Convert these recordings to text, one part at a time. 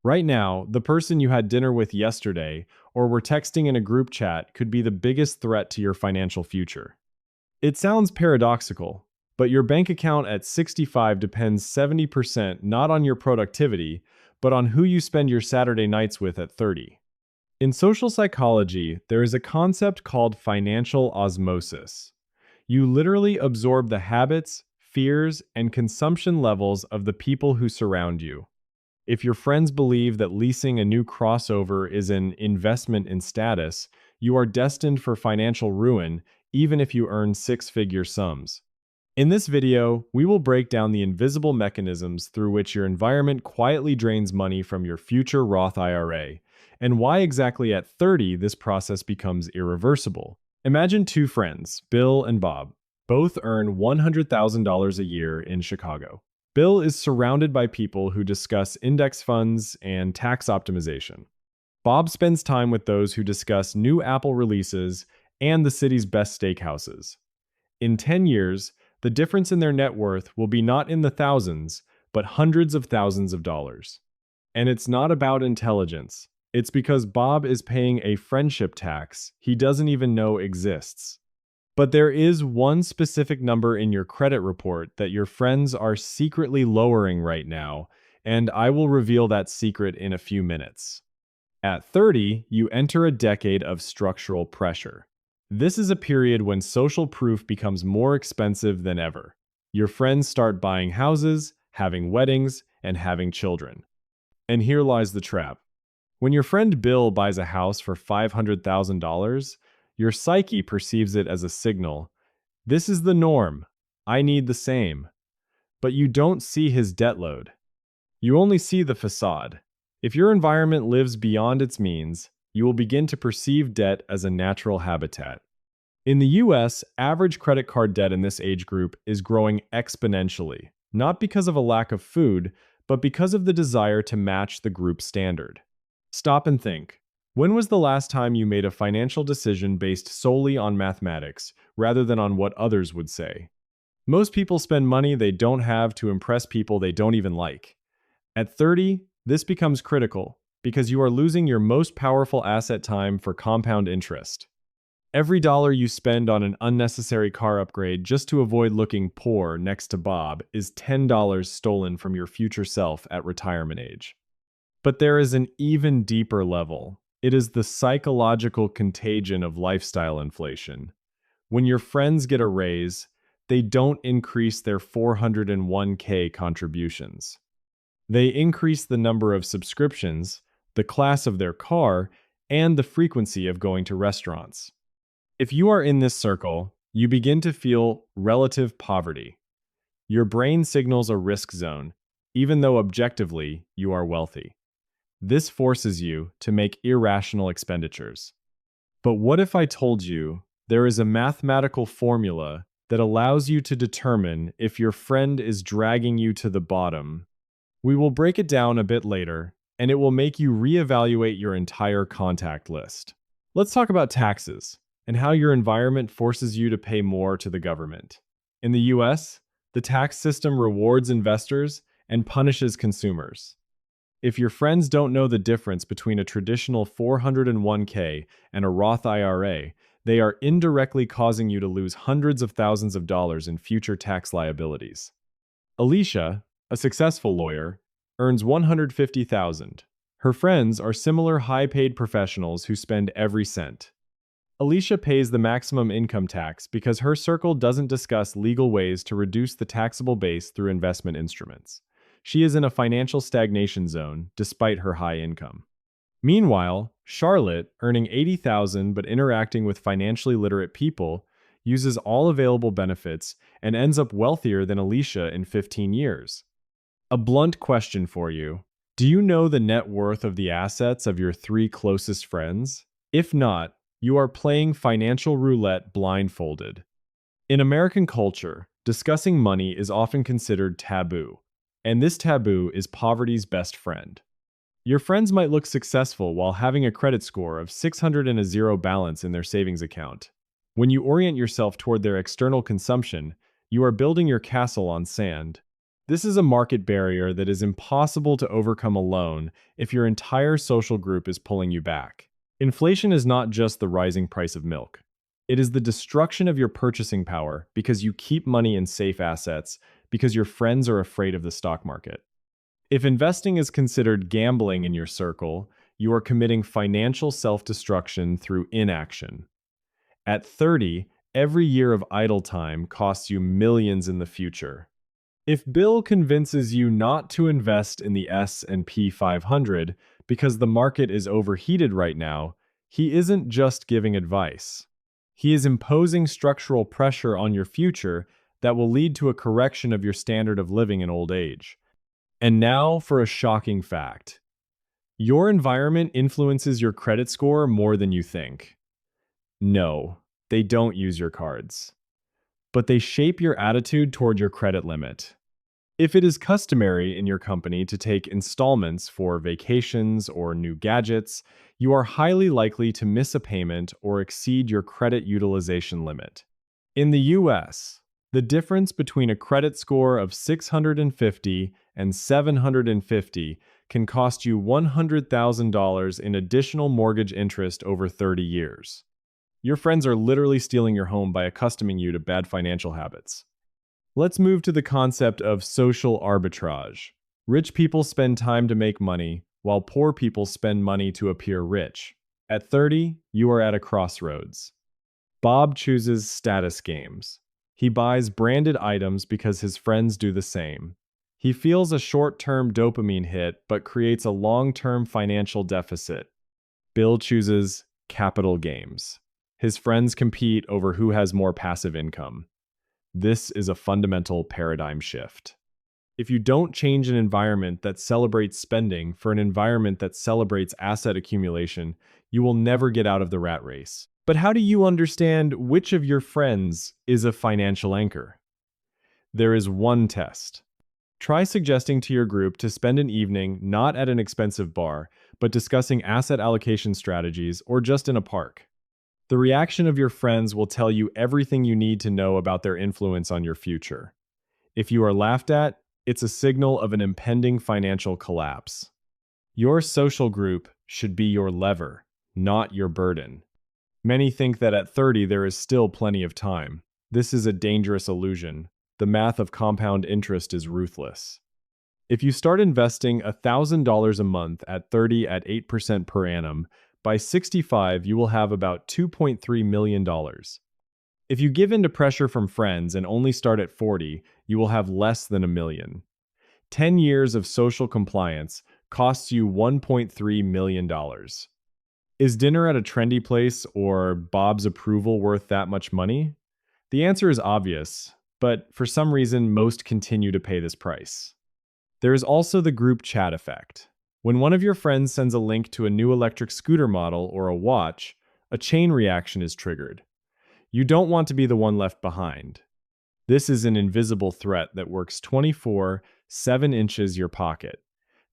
Right now, the person you had dinner with yesterday or were texting in a group chat could be the biggest threat to your financial future. It sounds paradoxical, but your bank account at 65 depends 70% not on your productivity, but on who you spend your Saturday nights with at 30. In social psychology, there is a concept called financial osmosis. You literally absorb the habits, fears, and consumption levels of the people who surround you. If your friends believe that leasing a new crossover is an investment in status, you are destined for financial ruin even if you earn six-figure sums. In this video, we will break down the invisible mechanisms through which your environment quietly drains money from your future Roth IRA, and why exactly at 30 this process becomes irreversible. Imagine two friends, Bill and Bob. Both earn $100,000 a year in Chicago. Bill is surrounded by people who discuss index funds and tax optimization. Bob spends time with those who discuss new Apple releases and the city's best steakhouses. In 10 years, the difference in their net worth will be not in the thousands, but hundreds of thousands of dollars. And it's not about intelligence. It's because Bob is paying a friendship tax he doesn't even know exists. But there is one specific number in your credit report that your friends are secretly lowering right now, and I will reveal that secret in a few minutes. At 30, you enter a decade of structural pressure. This is a period when social proof becomes more expensive than ever. Your friends start buying houses, having weddings, and having children. And here lies the trap. When your friend Bill buys a house for $500,000, your psyche perceives it as a signal. This is the norm. I need the same. But you don't see his debt load. You only see the facade. If your environment lives beyond its means, you will begin to perceive debt as a natural habitat. In the US, average credit card debt in this age group is growing exponentially, not because of a lack of food, but because of the desire to match the group standard. Stop and think. When was the last time you made a financial decision based solely on mathematics, rather than on what others would say? Most people spend money they don't have to impress people they don't even like. At 30, this becomes critical, because you are losing your most powerful asset, time, for compound interest. Every dollar you spend on an unnecessary car upgrade just to avoid looking poor next to Bob is $10 stolen from your future self at retirement age. But there is an even deeper level. It is the psychological contagion of lifestyle inflation. When your friends get a raise, they don't increase their 401k contributions. They increase the number of subscriptions, the class of their car, and the frequency of going to restaurants. If you are in this circle, you begin to feel relative poverty. Your brain signals a risk zone, even though objectively you are wealthy. This forces you to make irrational expenditures. But what if I told you there is a mathematical formula that allows you to determine if your friend is dragging you to the bottom? We will break it down a bit later, and it will make you reevaluate your entire contact list. Let's talk about taxes and how your environment forces you to pay more to the government. In the US, the tax system rewards investors and punishes consumers. If your friends don't know the difference between a traditional 401k and a Roth IRA, they are indirectly causing you to lose hundreds of thousands of dollars in future tax liabilities. Alicia, a successful lawyer, earns $150,000. Her friends are similar high-paid professionals who spend every cent. Alicia pays the maximum income tax because her circle doesn't discuss legal ways to reduce the taxable base through investment instruments. She is in a financial stagnation zone despite her high income. Meanwhile, Charlotte, earning $80,000 but interacting with financially literate people, uses all available benefits and ends up wealthier than Alicia in 15 years. A blunt question for you. Do you know the net worth of the assets of your three closest friends? If not, you are playing financial roulette blindfolded. In American culture, discussing money is often considered taboo. And this taboo is poverty's best friend. Your friends might look successful while having a credit score of 600 and a zero balance in their savings account. When you orient yourself toward their external consumption, you are building your castle on sand. This is a market barrier that is impossible to overcome alone if your entire social group is pulling you back. Inflation is not just the rising price of milk. It is the destruction of your purchasing power because you keep money in safe assets because your friends are afraid of the stock market. If investing is considered gambling in your circle, you are committing financial self destruction through inaction. At 30, every year of idle time costs you millions in the future. If Bill convinces you not to invest in the S&P 500 because the market is overheated right now, he isn't just giving advice. He is imposing structural pressure on your future that will lead to a correction of your standard of living in old age. And now for a shocking fact. Your environment influences your credit score more than you think. No, they don't use your cards, but they shape your attitude toward your credit limit. If it is customary in your company to take installments for vacations or new gadgets, you are highly likely to miss a payment or exceed your credit utilization limit. In the US, the difference between a credit score of 650 and 750 can cost you $100,000 in additional mortgage interest over 30 years. Your friends are literally stealing your home by accustoming you to bad financial habits. Let's move to the concept of social arbitrage. Rich people spend time to make money, while poor people spend money to appear rich. At 30, you are at a crossroads. Bob chooses status games. He buys branded items because his friends do the same. He feels a short-term dopamine hit but creates a long-term financial deficit. Bill chooses capital games. His friends compete over who has more passive income. This is a fundamental paradigm shift. If you don't change an environment that celebrates spending for an environment that celebrates asset accumulation, you will never get out of the rat race. But how do you understand which of your friends is a financial anchor? There is one test. Try suggesting to your group to spend an evening not at an expensive bar, but discussing asset allocation strategies or just in a park. The reaction of your friends will tell you everything you need to know about their influence on your future. If you are laughed at, it's a signal of an impending financial collapse. Your social group should be your lever, not your burden. Many think that at 30 there is still plenty of time. This is a dangerous illusion. The math of compound interest is ruthless. If you start investing $1,000 a month at 30 at 8% per annum, by 65 you will have about $2.3 million. If you give in to pressure from friends and only start at 40, you will have less than $1 million. 10 years of social compliance costs you $1.3 million. Is dinner at a trendy place or Bob's approval worth that much money? The answer is obvious, but for some reason, most continue to pay this price. There is also the group chat effect. When one of your friends sends a link to a new electric scooter model or a watch, a chain reaction is triggered. You don't want to be the one left behind. This is an invisible threat that works 24/7 inches your pocket.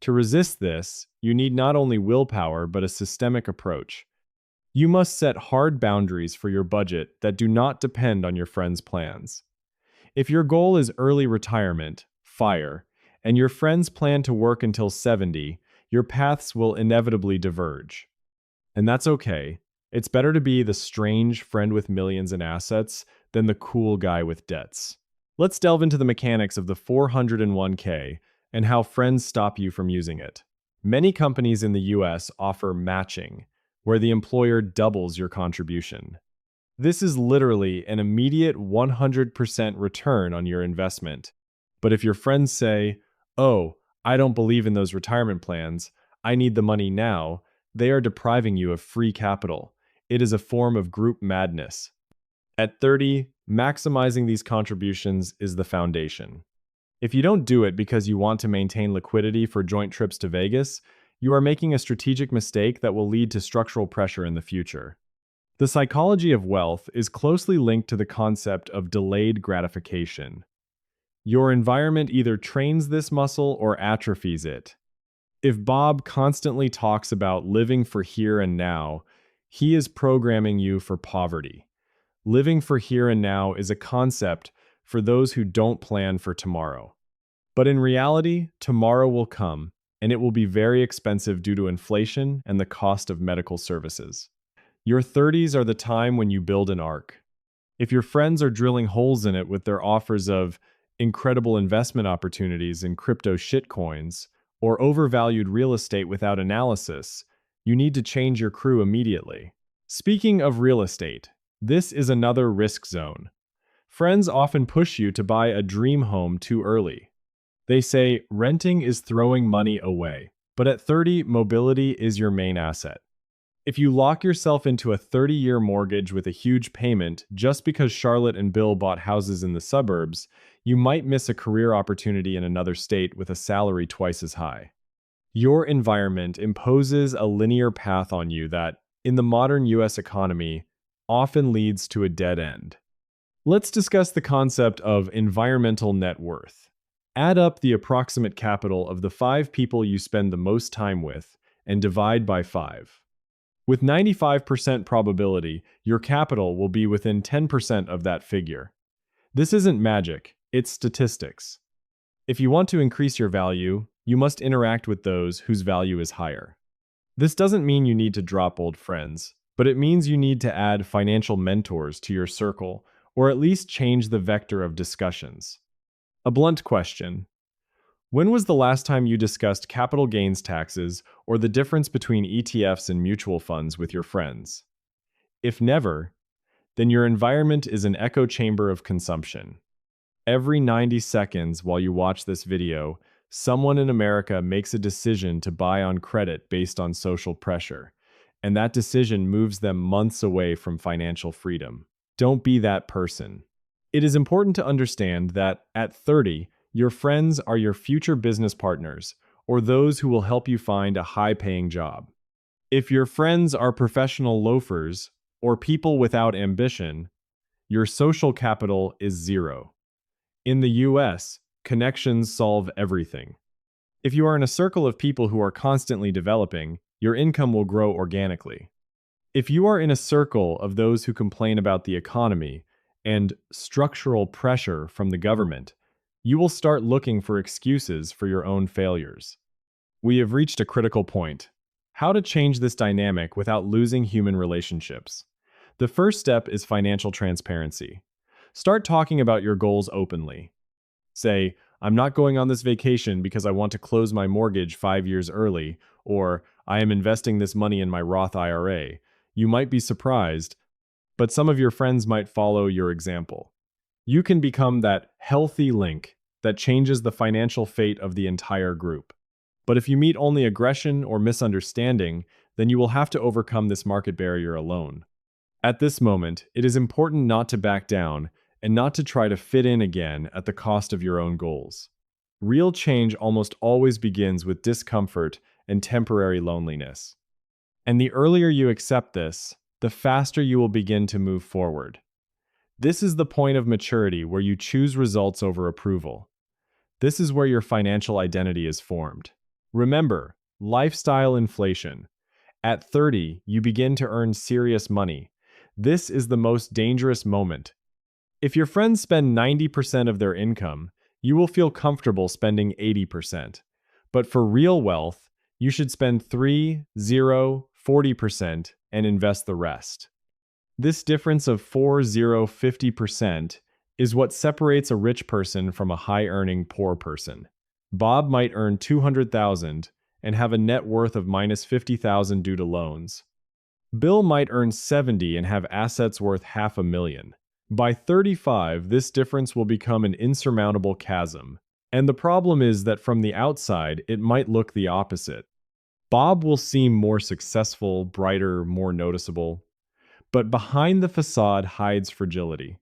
To resist this, you need not only willpower but a systemic approach. You must set hard boundaries for your budget that do not depend on your friends' plans. If your goal is early retirement, FIRE, and your friends plan to work until 70, your paths will inevitably diverge. And that's okay. It's better to be the strange friend with millions in assets than the cool guy with debts. Let's delve into the mechanics of the 401k and how friends stop you from using it. Many companies in the US offer matching, where the employer doubles your contribution. This is literally an immediate 100% return on your investment. But if your friends say, "Oh, I don't believe in those retirement plans, I need the money now," they are depriving you of free capital. It is a form of group madness. At 30, maximizing these contributions is the foundation. If you don't do it because you want to maintain liquidity for joint trips to Vegas, you are making a strategic mistake that will lead to structural pressure in the future. The psychology of wealth is closely linked to the concept of delayed gratification. Your environment either trains this muscle or atrophies it. If Bob constantly talks about living for here and now, he is programming you for poverty. Living for here and now is a concept for those who don't plan for tomorrow. But in reality, tomorrow will come, and it will be very expensive due to inflation and the cost of medical services. Your 30s are the time when you build an ark. If your friends are drilling holes in it with their offers of incredible investment opportunities in crypto shitcoins or overvalued real estate without analysis, you need to change your crew immediately. Speaking of real estate, this is another risk zone. Friends often push you to buy a dream home too early. They say renting is throwing money away, but at 30, mobility is your main asset. If you lock yourself into a 30-year mortgage with a huge payment just because Charlotte and Bill bought houses in the suburbs, you might miss a career opportunity in another state with a salary twice as high. Your environment imposes a linear path on you that, in the modern US economy, often leads to a dead end. Let's discuss the concept of environmental net worth. Add up the approximate capital of the 5 people you spend the most time with and divide by 5. With 95% probability, your capital will be within 10% of that figure. This isn't magic, it's statistics. If you want to increase your value, you must interact with those whose value is higher. This doesn't mean you need to drop old friends, but it means you need to add financial mentors to your circle, or at least change the vector of discussions. A blunt question. When was the last time you discussed capital gains taxes or the difference between ETFs and mutual funds with your friends? If never, then your environment is an echo chamber of consumption. Every 90 seconds while you watch this video, someone in America makes a decision to buy on credit based on social pressure, and that decision moves them months away from financial freedom. Don't be that person. It is important to understand that at 30, your friends are your future business partners, or those who will help you find a high-paying job. If your friends are professional loafers or people without ambition, your social capital is zero. In the US, connections solve everything. If you are in a circle of people who are constantly developing, your income will grow organically. If you are in a circle of those who complain about the economy and structural pressure from the government, you will start looking for excuses for your own failures. We have reached a critical point. How to change this dynamic without losing human relationships? The first step is financial transparency. Start talking about your goals openly. Say, I'm not going on this vacation because I want to close my mortgage 5 years early, or I am investing this money in my Roth IRA. You might be surprised, but some of your friends might follow your example. You can become that healthy link that changes the financial fate of the entire group. But if you meet only aggression or misunderstanding, then you will have to overcome this market barrier alone. At this moment, it is important not to back down and not to try to fit in again at the cost of your own goals. Real change almost always begins with discomfort and temporary loneliness. And the earlier you accept this, the faster you will begin to move forward. This is the point of maturity where you choose results over approval. This is where your financial identity is formed. Remember, lifestyle inflation. At 30, you begin to earn serious money. This is the most dangerous moment. If your friends spend 90% of their income, you will feel comfortable spending 80%. But for real wealth, you should spend 3, 0, 40% and invest the rest. This difference of 4, 0, 50% is what separates a rich person from a high-earning poor person. Bob might earn $200,000 and have a net worth of minus $50,000 due to loans. Bill might earn 70 and have assets worth $500,000. By 35, this difference will become an insurmountable chasm. And the problem is that from the outside, it might look the opposite. Bob will seem more successful, brighter, more noticeable. But behind the facade hides fragility,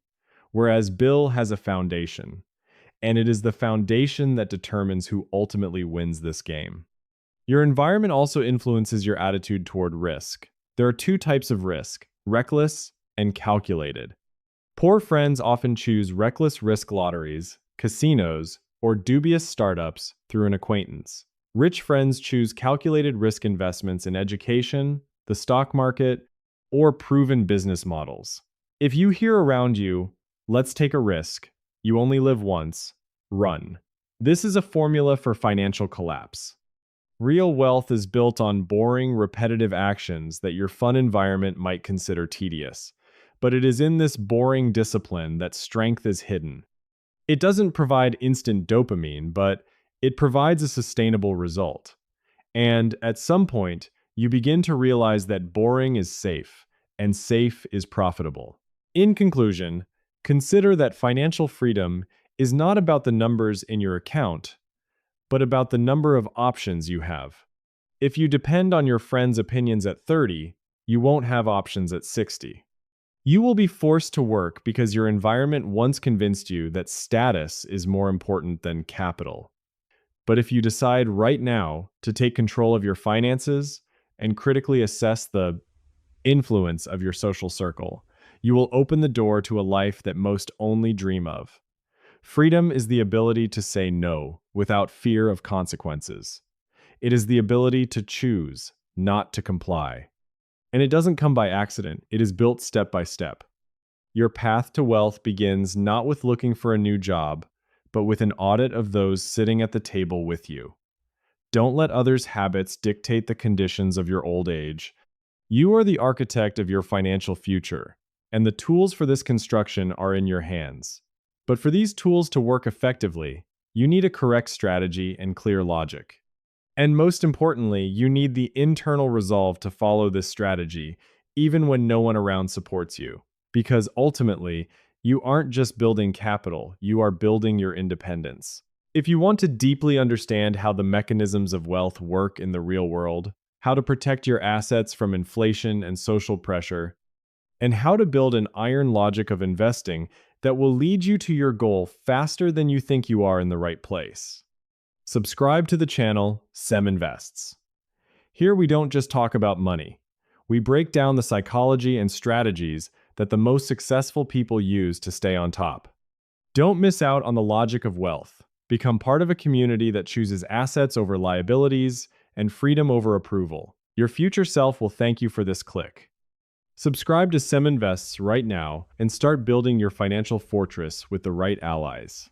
whereas Bill has a foundation, and it is the foundation that determines who ultimately wins this game. Your environment also influences your attitude toward risk. There are 2 types of risk: reckless and calculated. Poor friends often choose reckless risk lotteries, casinos, or dubious startups through an acquaintance. Rich friends choose calculated risk investments in education, the stock market, or proven business models. If you hear around you, let's take a risk, you only live once, run. This is a formula for financial collapse. Real wealth is built on boring, repetitive actions that your fun environment might consider tedious. But it is in this boring discipline that strength is hidden. It doesn't provide instant dopamine, but it provides a sustainable result. And at some point, you begin to realize that boring is safe, and safe is profitable. In conclusion, consider that financial freedom is not about the numbers in your account, but about the number of options you have. If you depend on your friends' opinions at 30, you won't have options at 60. You will be forced to work because your environment once convinced you that status is more important than capital. But if you decide right now to take control of your finances and critically assess the influence of your social circle, you will open the door to a life that most only dream of. Freedom is the ability to say no without fear of consequences. It is the ability to choose, not to comply. And it doesn't come by accident, it is built step by step. Your path to wealth begins not with looking for a new job, but with an audit of those sitting at the table with you. Don't let others' habits dictate the conditions of your old age. You are the architect of your financial future, and the tools for this construction are in your hands. But for these tools to work effectively, you need a correct strategy and clear logic. And most importantly, you need the internal resolve to follow this strategy, even when no one around supports you. Because ultimately, you aren't just building capital, you are building your independence. If you want to deeply understand how the mechanisms of wealth work in the real world, how to protect your assets from inflation and social pressure, and how to build an iron logic of investing that will lead you to your goal faster than you think you are in the right place, subscribe to the channel Sem Invests. Here we don't just talk about money. We break down the psychology and strategies that the most successful people use to stay on top. Don't miss out on the logic of wealth. Become part of a community that chooses assets over liabilities and freedom over approval. Your future self will thank you for this click. Subscribe to Sem Invests right now and start building your financial fortress with the right allies.